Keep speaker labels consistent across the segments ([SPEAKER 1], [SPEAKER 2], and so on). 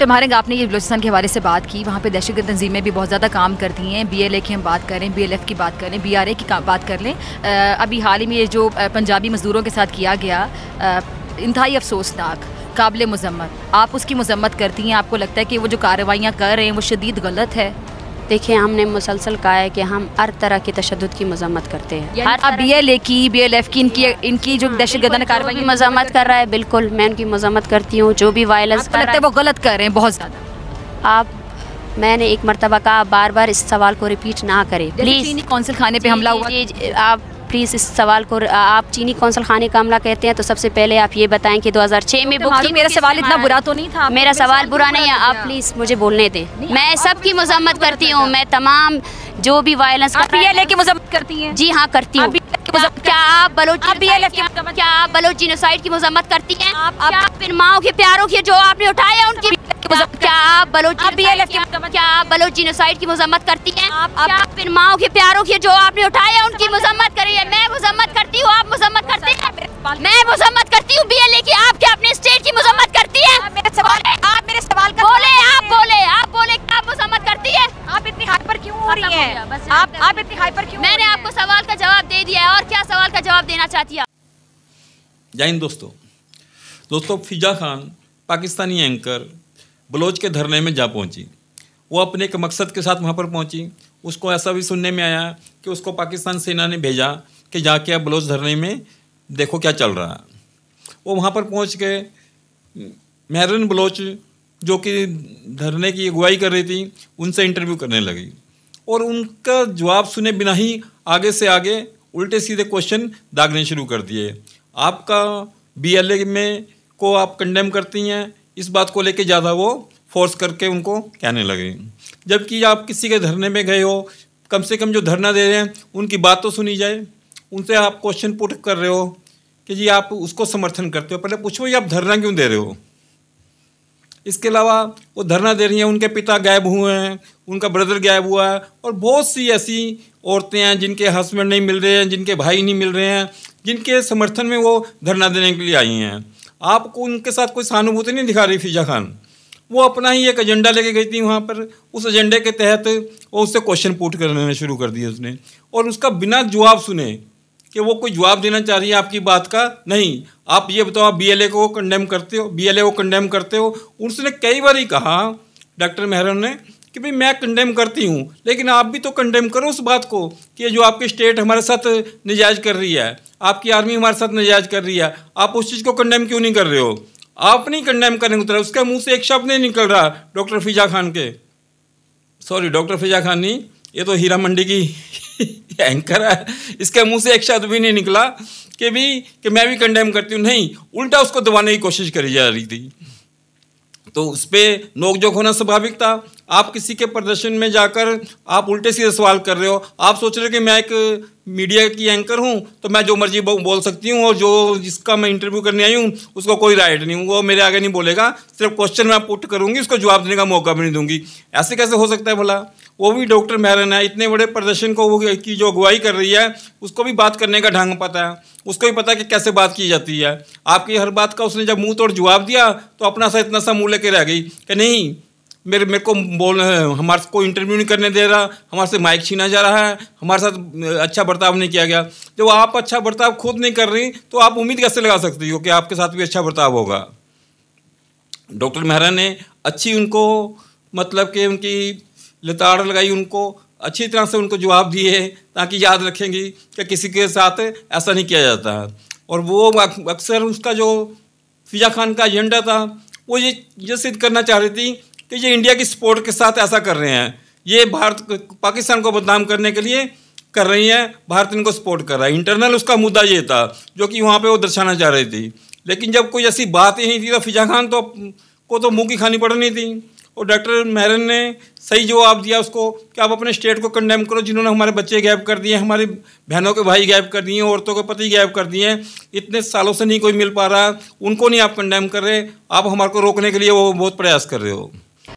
[SPEAKER 1] महारंग, आपने ये बलूचिस्तान के हवाले से बात की, वहाँ पे दहशतगर्द तंजीमें भी बहुत ज़्यादा काम करती हैं। BLA की हम बात करें, BLF की बात करें, BRA की बात कर लें, अभी हाल ही में ये जो पंजाबी मज़दूरों के साथ किया गया, इंतहाई अफसोसनाक, काबिल मज़म्मत, आप उसकी मज़म्मत करती हैं? आपको लगता है कि वो जो कार्रवाइयाँ कर रहे हैं वो शदीद गलत है?
[SPEAKER 2] देखिए, हमने मुसलसल कहा है कि हम हर तरह की तशद्दुद की मज़म्मत करते हैं।
[SPEAKER 1] हर BLA की, BLF की, इनकी जो दहशतगर्दाना कार्रवाई
[SPEAKER 2] की मज़म्मत कर रहा है, बिल्कुल मैं उनकी मज़म्मत करती हूँ। जो भी वायलेंस
[SPEAKER 1] लगता है वो गलत कर रहे हैं बहुत ज़्यादा।
[SPEAKER 2] मैंने एक मरतबा कहा, बार बार इस सवाल को रिपीट ना करें प्लीज़।
[SPEAKER 1] चीनी कौंसल खाने पे हमला हुआ,
[SPEAKER 2] आप प्लीज़ इस सवाल को, आप चीनी कौंसल खाने का हमला कहते हैं तो सबसे पहले आप ये बताएं कि 2006 में
[SPEAKER 1] मेरा सवाल इतना बुरा तो नहीं था।
[SPEAKER 2] मेरा सवाल बुरा नहीं है, आप प्लीज़ मुझे बोलने दें। मैं सबकी मज़म्मत करती हूँ, मैं तमाम जो भी वायलेंस
[SPEAKER 1] BLA की मज़म्मत करती हैं?
[SPEAKER 2] जी हाँ, करती हूँ। क्या आप बलोच जीनोसाइड की मज़म्मत करती हैं? क्या आप फिर माओ के प्यारों के जो आपने उठाया उनकी, क्या आप बलोच जीनोसाइड की मज़म्मत करती हैं? क्या आप फिर माओ के प्यारों के जो आपने उठाया उनकी मज़म्मत करी है? मैं मज़म्मत करती हूँ, आप मज़म्मत करते हैं? मैं मज़म्मत करती हूँ BLA की, आप क्या अपने स्टेट की मज़म्मत करती हैं?
[SPEAKER 1] आप मेरे सवाल का
[SPEAKER 2] आप बोले क्या आप मज़म्मत करती है?
[SPEAKER 1] आप इतनी हाइपर क्यों हो रही हैं? आप इतनी हाइपर क्यों?
[SPEAKER 2] मैंने आपको सवाल का जवाब दे दिया है, और क्या सवाल का जवाब देना चाहती है?
[SPEAKER 3] जय हिंद दोस्तों, फिजा खान पाकिस्तानी एंकर बलोच के धरने में जा पहुंची। वो अपने एक मकसद के साथ वहाँ पर पहुंची। उसको ऐसा भी सुनने में आया कि उसको पाकिस्तान सेना ने भेजा कि जाके आप बलोच धरने में देखो क्या चल रहा है। वो वहाँ पर पहुँच के मेहरन बलोच जो कि धरने की अगुवाई कर रही थी, उनसे इंटरव्यू करने लगी और उनका जवाब सुने बिना ही आगे से आगे उल्टे सीधे क्वेश्चन दागने शुरू कर दिए। आपका BLA में को आप कंडेम करती हैं, इस बात को लेके ज़्यादा वो फोर्स करके उनको कहने लगे। जबकि आप किसी के धरने में गए हो, कम से कम जो धरना दे रहे हैं उनकी बात तो सुनी जाए। उनसे आप क्वेश्चन पुट कर रहे हो कि जी आप उसको समर्थन करते हो, पहले पूछो ये आप धरना क्यों दे रहे हो। इसके अलावा वो धरना दे रही हैं, उनके पिता गायब हुए हैं, उनका ब्रदर गायब हुआ है और बहुत सी ऐसी औरतें हैं जिनके हस्बैंड नहीं मिल रहे हैं, जिनके भाई नहीं मिल रहे हैं, जिनके समर्थन में वो धरना देने के लिए आई हैं। आपको उनके साथ कोई सहानुभूति नहीं दिखा रही फिजा खान। वो अपना ही एक एजेंडा लेके गई थी वहाँ पर, उस एजेंडे के तहत वो उससे क्वेश्चन पुट करने शुरू कर दिए उसने, और उसका बिना जवाब सुने कि वो कोई जवाब देना चाह रही है आपकी बात का, नहीं आप ये बताओ आप BLA को कंडेम करते हो, BLA को कंडेम करते हो। उसने कई बार ही कहा डॉक्टर मेहरन ने कि भाई मैं कंडेम करती हूँ, लेकिन आप भी तो कंडेम करो उस बात को कि जो आपकी स्टेट हमारे साथ नजायज़ कर रही है, आपकी आर्मी हमारे साथ नजायज़ कर रही है, आप उस चीज़ को कंडेम क्यों नहीं कर रहे हो। आप नहीं कंडेम करने को उतरा, उसके मुंह से एक शब्द नहीं निकल रहा डॉक्टर फिजा खान के, सॉरी डॉक्टर फिजा खान नहीं, ये तो हीरा मंडी की एंकर है, इसके मुंह से एक शब्द भी नहीं निकला कि मैं भी कंडेम करती हूँ। नहीं, उल्टा उसको दबाने की कोशिश करी जा रही थी। तो उस पर नोकझोंक होना स्वाभाविक था। आप किसी के प्रदर्शन में जाकर आप उल्टे सीधे सवाल कर रहे हो, आप सोच रहे हो कि मैं एक मीडिया की एंकर हूँ तो मैं जो मर्जी बोल सकती हूँ और जो जिसका मैं इंटरव्यू करने आई हूँ उसको कोई राइट नहीं, वो मेरे आगे नहीं बोलेगा, सिर्फ क्वेश्चन मैं पुट करूँगी, उसको जवाब देने का मौका भी नहीं दूंगी। ऐसे कैसे हो सकता है भला। वो भी डॉक्टर मेहरन है, इतने बड़े प्रदर्शन को वो की जो अगुवाई कर रही है, उसको भी बात करने का ढंग पता है, उसको भी पता है कि कैसे बात की जाती है। आपकी हर बात का उसने जब मुंह तोड़ जवाब दिया तो अपना सा इतना सा मुँह लेके रह गई कि नहीं मेरे को हमारे को इंटरव्यू नहीं करने दे रहा, हमारे से माइक छीना जा रहा है, हमारे साथ अच्छा बर्ताव नहीं किया गया। जब आप अच्छा बर्ताव खुद नहीं कर रही तो आप उम्मीद कैसे लगा सकती हो कि आपके साथ भी अच्छा बर्ताव होगा। डॉक्टर मेहरन ने अच्छी उनको मतलब कि उनकी लताड़ लगाई, उनको अच्छी तरह से उनको जवाब दिए ताकि याद रखेंगी कि किसी के साथ ऐसा नहीं किया जाता है। और वो अक्सर उसका जो फिजा खान का एजेंडा था वो ये सिद्ध करना चाह रही थी कि ये इंडिया की सपोर्ट के साथ ऐसा कर रहे हैं, ये पाकिस्तान को बदनाम करने के लिए कर रही हैं, भारत इनको सपोर्ट कर रहा है। इंटरनल उसका मुद्दा ये था जो कि वहाँ पे वो दर्शाना चाह रही थी। लेकिन जब कोई ऐसी बात ही नहीं थी तो फिजा खान को तो मुँह की खानी पड़नी थी। और डॉक्टर मेहरन ने सही जवाब दिया उसको कि आप अपने स्टेट को कंडेम करो, जिन्होंने हमारे बच्चे गायब कर दिए, हमारी बहनों के भाई गायब कर दिए, औरतों के पति गायब कर दिए, इतने सालों से नहीं कोई मिल पा रहा, उनको नहीं आप कंडेम कर रहे, आप हमारे को रोकने के लिए वो बहुत प्रयास कर रहे हो।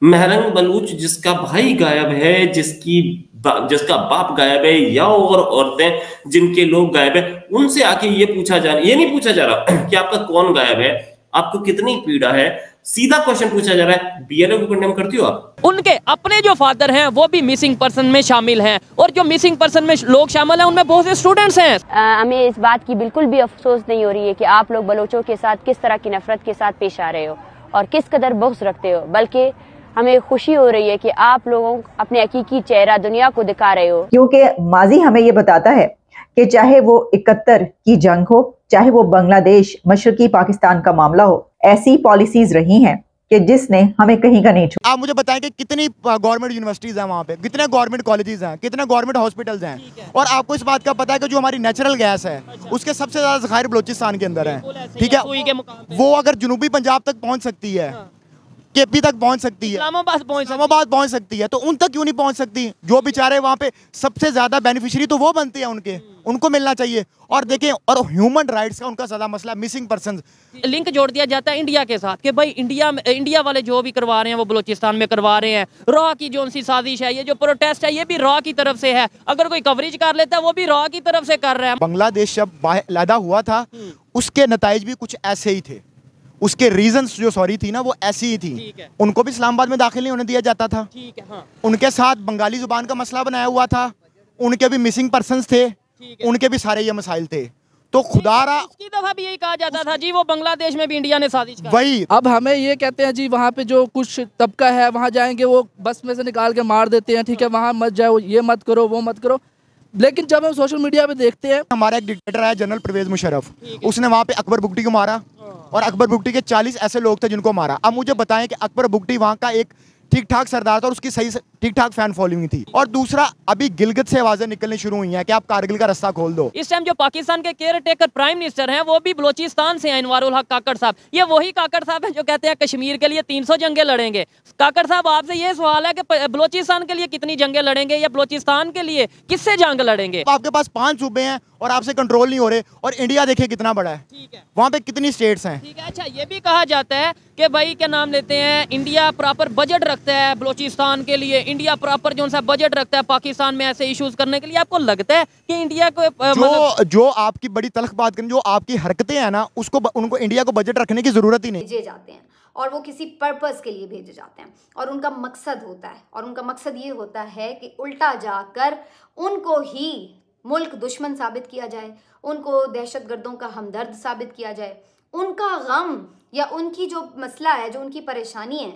[SPEAKER 4] मेहरन बलूच जिसका भाई गायब है, जिसका बाप गायब है, या और औरतें जिनके लोग गायब है, उनसे आके ये पूछा जा रहा, ये नहीं पूछा जा रहा कि आपका कौन गायब है, आपको कितनी पीड़ा है, सीधा क्वेश्चन पूछा जा रहा है, बीएलओ को कंडेम करती हो आप?
[SPEAKER 5] उनके अपने जो फादर हैं वो भी मिसिंग पर्सन में शामिल हैं, और जो मिसिंग पर्सन में लोग शामिल हैं उनमें बहुत से स्टूडेंट्स हैं।
[SPEAKER 2] हमें इस बात की बिल्कुल भी अफसोस नहीं हो रही है कि आप लोग बलोचों के साथ किस तरह की नफरत के साथ पेश आ रहे हो और किस कदर बुग़्ज़ रखते हो, बल्कि हमें खुशी हो रही है कि आप लोगों अपने हकीकी चेहरा दुनिया को दिखा रहे हो।
[SPEAKER 6] क्योंकि माजी हमें ये बताता है कि चाहे वो 71 की जंग हो, चाहे वो बांग्लादेश मशरकी पाकिस्तान का मामला हो, ऐसी पॉलिसीज रही हैं कि जिसने हमें कहीं का नहीं छोड़ा।
[SPEAKER 7] आप मुझे बताएं कि कितनी गवर्नमेंट यूनिवर्सिटीज हैं वहाँ पे, कितने गवर्नमेंट कॉलेजेस हैं, कितने गवर्नमेंट हॉस्पिटल्स हैं, और आपको इस बात का पता है कि जो हमारी नेचुरल गैस है उसके सबसे ज्यादा ज़खायर बलोचिस्तान के अंदर है, ठीक है। वो अगर जनूबी पंजाब तक पहुँच सकती है, केपी तक पहुंच सकती है, इस्लामाबाद पहुंच सकती है, तो उन तक क्यों नहीं पहुंच सकती? जो बेचारे वहां पे सबसे ज्यादा बेनिफिशियरी तो वो बनते हैं उनके, उनको मिलना चाहिए। और देखें, और ह्यूमन राइट्स का उनका ज्यादा मसला, मिसिंग पर्सन
[SPEAKER 5] लिंक जोड़ दिया जाता है इंडिया के साथ कि भाई इंडिया वाले जो भी करवा रहे हैं वो बलूचिस्तान में करवा रहे हैं। रॉ की जो सी साजिश है, ये जो प्रोटेस्ट है, ये भी रॉ की तरफ से है। अगर कोई कवरेज कर लेता है वो भी रॉ की तरफ से कर रहे हैं।
[SPEAKER 7] बांग्लादेश जब पैदा हुआ था उसके नताइज भी कुछ ऐसे ही थे, उसके रीजंस जो सॉरी थी ना वो ऐसी ही थी। उनको भी इस्लामाबाद में दाखिल नहीं होने दिया जाता था। उनके साथ बंगाली जुबान का मसला बनाया हुआ था, उनके भी मिसिंग पर्सन्स थे, उनके भी सारे ये मसाइल थे। तो खुदारा
[SPEAKER 5] उसकी दफा भी यही कहा जाता था जी, वो बांग्लादेश में भी इंडिया ने साजिश की।
[SPEAKER 7] वही
[SPEAKER 8] अब हमें ये कहते हैं जी वहाँ पे जो कुछ तबका है वहाँ जाएंगे वो बस में से निकाल के मार देते हैं, ठीक है, वहाँ मत जाओ, ये मत करो, वो मत करो। लेकिन जब हम सोशल मीडिया पे देखते हैं,
[SPEAKER 7] हमारा एक डिक्टेटर है जनरल परवेज मुशर्रफ, उसने वहाँ पे अकबर बुगटी को मारा और अकबर बुगटी के 40 ऐसे लोग थे जिनको मारा। अब मुझे बताएं कि अकबर बुगटी वहाँ का एक ठीक ठाक सरदार था और उसकी सही ठीक ठाक फैन फॉलोइंग थी। और दूसरा, अभी गिलगित से आवाजें निकलनी शुरू हुई हैं कि आप कारगिल का रास्ता खोल दो।
[SPEAKER 5] इस टाइम जो पाकिस्तान के केयर टेकर प्राइम मिनिस्टर हैं वो भी बलोचिस्तान से हैं, अनवारुल हक काकड़ साहब। ये वही काकड़ साहब हैं जो कहते हैं कश्मीर के लिए 300 जंगें लड़ेंगे। काकड़ साहब, आपसे ये सवाल है कि बलोचिस्तान के लिए कितनी जंगें लड़ेंगे या बलोचिस्तान के लिए किससे जंग लड़ेंगे?
[SPEAKER 7] आपके पास 5 सूबे हैं और आपसे कंट्रोल नहीं हो रहे, और इंडिया देखिए कितना बड़ा है, वहाँ पे कितनी स्टेट्स हैं।
[SPEAKER 5] ठीक है, अच्छा ये भी कहा जाता है कि भाई क्या नाम लेते हैं, इंडिया प्रॉपर बजट रखता है बलोचिस्तान के लिए, इंडिया प्रॉपर जो सा बजट रखता है पाकिस्तान में ऐसे इश्यूज करने के लिए। आपको लगता है कि इंडिया को
[SPEAKER 7] जो आपकी बड़ी तल्ख बात करें, जो आपकी हरकतें हैं ना, उसको उनको इंडिया को बजट रखने की जरूरत ही नहीं।
[SPEAKER 9] भेजे जाते हैं और वो किसी पर्पस के लिए भेजे जाते हैं और उनका मकसद होता है, और उनका मकसद ये होता है कि उल्टा जाकर उनको ही मुल्क दुश्मन साबित किया जाए, उनको दहशतगर्दों का हमदर्द साबित किया जाए, उनका गम या उनकी जो मसला है, जो उनकी परेशानी है,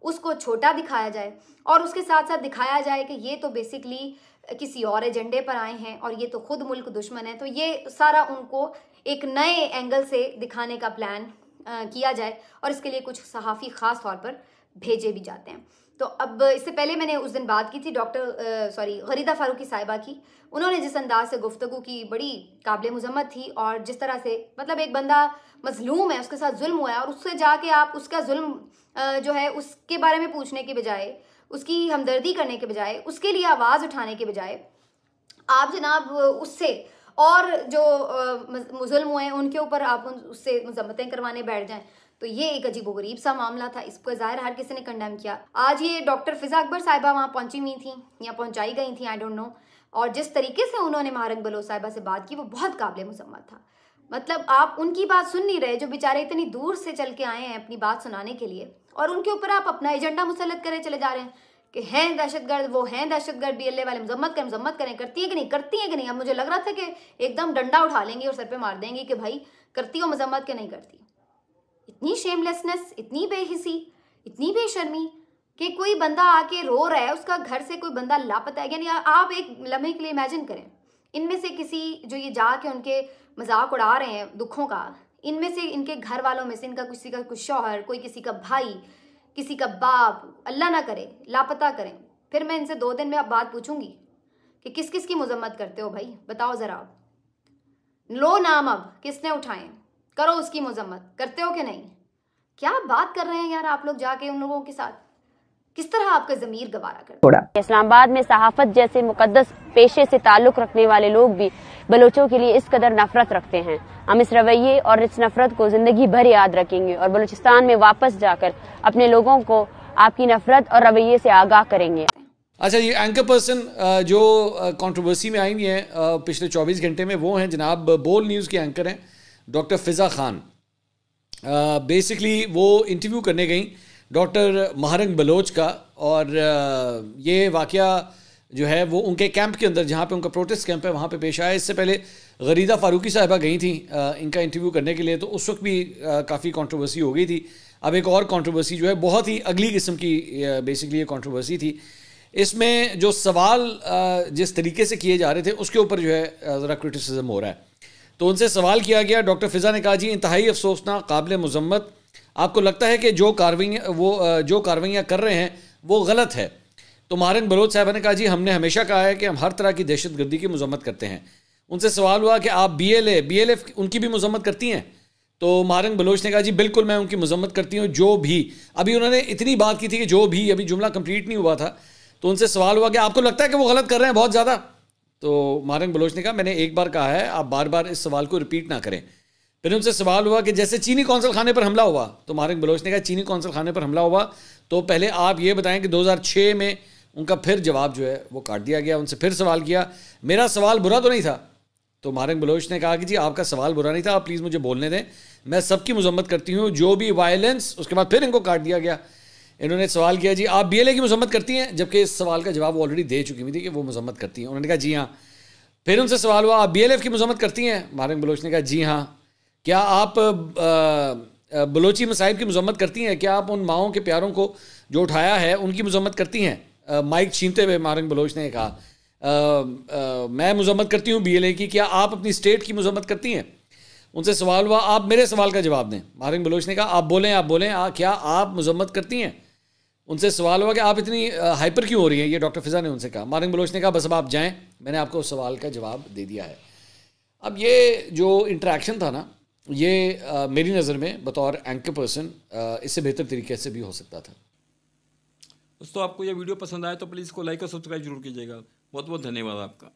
[SPEAKER 9] उसको छोटा दिखाया जाए, और उसके साथ साथ दिखाया जाए कि ये तो बेसिकली किसी और एजेंडे पर आए हैं और ये तो खुद मुल्क दुश्मन है। तो ये सारा उनको एक नए एंगल से दिखाने का प्लान किया जाए, और इसके लिए कुछ सहाफ़ी ख़ास तौर पर भेजे भी जाते हैं। तो अब इससे पहले मैंने उस दिन बात की थी गरीदा फारूकी साहिबा की। उन्होंने जिस अंदाज से गुफ्तगू की बड़ी काबिल मुज़म्मत थी, और जिस तरह से मतलब एक बंदा मजलूम है, उसके साथ जुल्म हुआ है, और उससे जाके आप उसका जुल्म जो है उसके बारे में पूछने के बजाय, उसकी हमदर्दी करने के बजाय, उसके लिए आवाज़ उठाने के बजाय आप जनाब उससे और जो मुज़ल्म हुए हैं उनके ऊपर आप उससे मुज़म्मतें करवाने बैठ जाएं, तो ये एक अजीबोगरीब सा मामला था। इसको ज़ाहिर हर किसी ने कंडेम किया। आज ये डॉक्टर फ़िज़ा अकबर साहिबा वहाँ पहुँची हुई थी या पहुँचाई गई थी, आई डोंट नो, और जिस तरीके से उन्होंने महारंग बलोच साहिबा से बात की वो बहुत काबिल मुज़म्मत था। मतलब आप उनकी बात सुन नहीं रहे, जो बेचारे इतनी दूर से चल के आए हैं अपनी बात सुनाने के लिए, और उनके ऊपर आप अपना एजेंडा मुसल्लत करे चले जा रहे हैं कि हैं दहशतगर्द, वो हैं दहशतगर्द, BLA वाले मजम्मत करें, करती है कि नहीं। अब मुझे लग रहा था कि एकदम डंडा उठा लेंगी और सर पे मार देंगी कि भाई करती हो मजम्मत के नहीं करती। इतनी शेमलेसनेस, इतनी बेहिसी, इतनी बेशर्मी कि कोई बंदा आके रो रहा है, उसका घर से कोई बंदा लापता है। यानी आप एक लम्हे के लिए इमेजिन करें, इनमें से किसी जो ये जाके उनके मजाक उड़ा रहे हैं दुखों का, इनमें से इनके घर वालों में से इनका किसी का कुछ शौहर, कोई किसी का भाई, किसी का बाप, अल्लाह ना करे लापता करें, फिर मैं इनसे 2 दिन में अब बात पूछूंगी कि किस किस की मजम्मत करते हो भाई, बताओ ज़रा। आप लो नाम अब किसने उठाएं, करो उसकी मजम्मत, करते हो कि नहीं? क्या बात कर रहे हैं यार आप लोग जाके उन लोगों के साथ, किस तरह आपका ज़मीर गवारा करते?
[SPEAKER 2] इस्लामाबाद में सहाफत जैसे मुकद्दस पेशे से ताल्लुक़ रखने वाले लोग भी बलोचों के लिए इस कदर नफरत रखते हैं। हम इस रवैये और इस नफरत को ज़िंदगी भर याद रखेंगे और बलूचिस्तान में वापस जाकर अपने लोगों को आपकी नफरत और रवैये से आगाह करेंगे।
[SPEAKER 10] अच्छा, ये एंकर पर्सन जो कंट्रोवर्सी में आई हुई हैं पिछले 24 घंटे में, वो हैं जनाब बोल न्यूज़ के एंकर हैं डॉक्टर फ़िज़ा खान। बेसिकली वो इंटरव्यू करने गई डॉक्टर महारंग बलोच का, और ये वाक़या जो है वो उनके कैंप के अंदर, जहाँ पे उनका प्रोटेस्ट कैंप है, वहाँ पे पेश आया। इससे पहले गरीदा फारूकी साहिबा गई थी इनका इंटरव्यू करने के लिए, तो उस वक्त भी काफ़ी कंट्रोवर्सी हो गई थी। अब एक और कंट्रोवर्सी जो है बहुत ही अगली किस्म की बेसिकली ये कंट्रोवर्सी थी। इसमें जो सवाल जिस तरीके से किए जा रहे थे उसके ऊपर जो है ज़रा क्रिटिसिज्म हो रहा है। तो उनसे सवाल किया गया, डॉक्टर फ़िज़ा ने कहा जी इंतहाई अफसोसनाक, काबिल मज़म्मत, आपको लगता है कि जो कार्रवाइयाँ कर रहे हैं वो गलत है? तो महारंग बलोच साहबा ने कहा जी हमने हमेशा कहा है कि हम हर तरह की दहशतगर्दी की मज़म्मत करते हैं। उनसे सवाल हुआ कि आप BLF उनकी भी मज़म्मत करती हैं? तो महारंग बलोच ने कहा जी बिल्कुल मैं उनकी मज़म्मत करती हूँ, जो भी। अभी उन्होंने इतनी बात की थी कि जो भी, अभी जुमला कंप्लीट नहीं हुआ था। तो उनसे सवाल हुआ कि आपको लगता है कि वो गलत कर रहे हैं बहुत ज़्यादा? तो महारंग बलोच ने कहा मैंने एक बार कहा है, आप बार बार इस सवाल को रिपीट ना करें। फिर उनसे सवाल हुआ कि जैसे चीनी कौंसल खाने पर हमला हुआ, तो महारंग बलोच ने कहा चीनी कौंसल खाने पर हमला हुआ तो पहले आप ये बताएं कि 2006 में उनका फिर जवाब जो है वो काट दिया गया। उनसे फिर सवाल किया, मेरा सवाल बुरा तो नहीं था? तो महारंग बलोच ने कहा कि जी आपका सवाल बुरा नहीं था, आप प्लीज़ मुझे बोलने दें, मैं सबकी मज़म्मत करती हूँ, जो भी वायलेंस। उसके बाद फिर इनको काट दिया गया। इन्होंने सवाल किया जी आप BLA की मज़म्मत करती हैं, जबकि इस सवाल का जवाब वो ऑलरेडी दे चुकी हुई थी कि वो मज़म्मत करती हैं। उन्होंने कहा जी हाँ। फिर उनसे सवाल हुआ आप BLF की मज़म्मत करती हैं? महारंग बलोच ने कहा जी हाँ। क्या आप बलोची मसाइब की मज़म्मत करती हैं? क्या आप उन माओं के प्यारों को जो उठाया है उनकी मज़म्मत करती हैं? माइक छीनते हुए महारंग बलोच ने कहा मैं मज़म्मत करती हूँ BLA की। क्या आप अपनी स्टेट की मज़म्मत करती हैं? उनसे सवाल हुआ आप मेरे सवाल का जवाब दें। महारंग बलोच ने कहा आप बोलें क्या आप मज़म्मत करती हैं? उनसे सवाल हुआ कि आप इतनी हाइपर क्यों हो रही हैं, ये डॉक्टर फ़िज़ा ने उनसे कहा। महारंग बलोच ने कहा बस अब आप जाएँ, मैंने आपको उस सवाल का जवाब दे दिया है। अब ये जो इंटरेक्शन था ना, ये मेरी नज़र में बतौर एंकर पर्सन इससे बेहतर तरीके से भी हो सकता था।
[SPEAKER 3] दोस्तों आपको ये वीडियो पसंद आए तो प्लीज़ इसको लाइक और सब्सक्राइब जरूर कीजिएगा। बहुत बहुत धन्यवाद आपका।